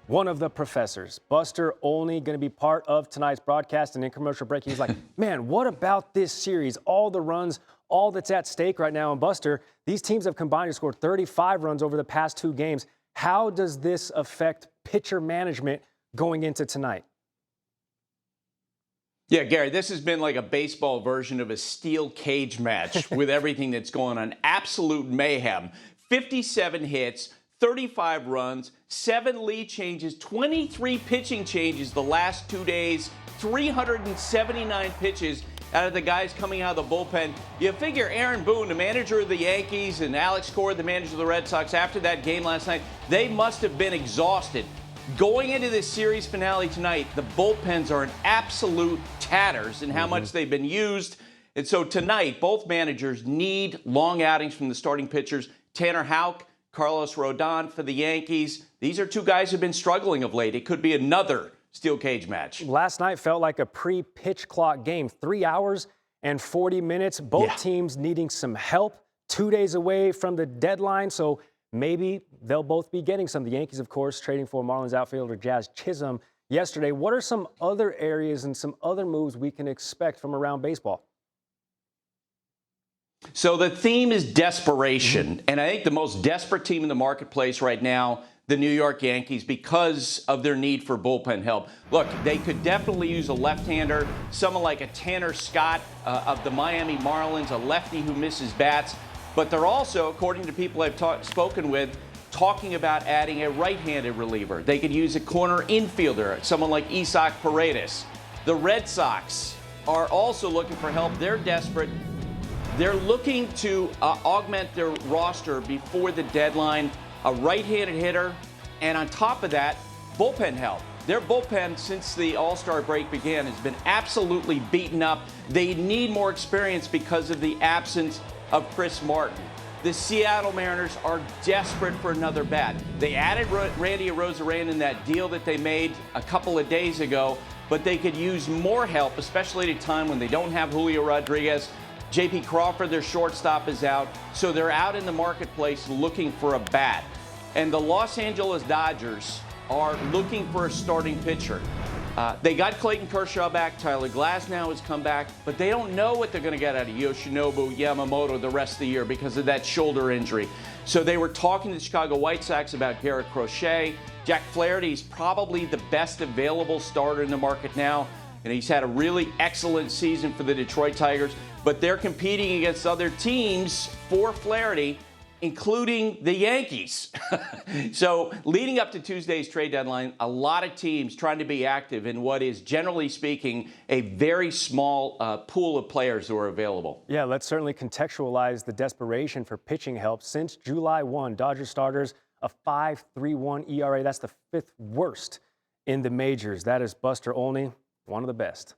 one of the professors, Buster Olney, going to be part of tonight's broadcast. And in commercial break, he's like, man, what about this series? All the runs, all that's at stake right now. And Buster, these teams have combined to score 35 runs over the past 2 games. How does this affect pitcher management going into tonight? Yeah, Gary, this has been like a baseball version of a steel cage match with everything that's going on. Absolute mayhem. 57 hits, 35 runs, 7 lead changes, 23 pitching changes the last 2 days, 379 pitches out of the guys coming out of the bullpen. You figure Aaron Boone, the manager of the Yankees, and Alex Cora, the manager of the Red Sox, after that game last night, they must have been exhausted. Going into this series finale tonight, the bullpens are in absolute tatters in how much they've been used. And so tonight, both managers need long outings from the starting pitchers. Tanner Houck, Carlos Rodon for the Yankees. These are 2 guys who've been struggling of late. It could be another steel cage match. Last night felt like a pre-pitch clock game. 3 hours and 40 minutes. Both teams needing some help. 2 days away from the deadline, so maybe they'll both be getting some. The Yankees, of course, trading for Marlins outfielder Jazz Chisholm yesterday. What are some other areas and some other moves we can expect from around baseball? So the theme is desperation. And I think the most desperate team in the marketplace right now, the New York Yankees, because of their need for bullpen help. Look, they could definitely use a left-hander, someone like a Tanner Scott of the Miami Marlins, a lefty who misses bats. But they're also, according to people I've spoken with, talking about adding a right-handed reliever. They could use a corner infielder, someone like Isaac Paredes. The Red Sox are also looking for help. They're desperate. They're looking to augment their roster before the deadline, a right-handed hitter, and on top of that, bullpen help. Their bullpen, since the All-Star break began, has been absolutely beaten up. They need more experience because of the absence of Chris Martin. The Seattle Mariners are desperate for another bat. They added Randy Arozarena in that deal that they made a couple of days ago, but they could use more help, especially at a time when they don't have Julio Rodriguez. J.P. Crawford, their shortstop, is out, so they're out in the marketplace looking for a bat. And the Los Angeles Dodgers are looking for a starting pitcher. They got Clayton Kershaw back. Tyler Glasnow has come back, but they don't know what they're going to get out of Yoshinobu Yamamoto the rest of the year because of that shoulder injury. So they were talking to the Chicago White Sox about Garrett Crochet. Jack Flaherty's probably the best available starter in the market now, and he's had a really excellent season for the Detroit Tigers. But they're competing against other teams for Flaherty, including the Yankees. So leading up to Tuesday's trade deadline, a lot of teams trying to be active in what is, generally speaking, a very small pool of players who are available. Yeah, let's certainly contextualize the desperation for pitching help. Since July 1, Dodger starters, a 5.31 ERA. That's the 5th worst in the majors. That is Buster Olney, one of the best.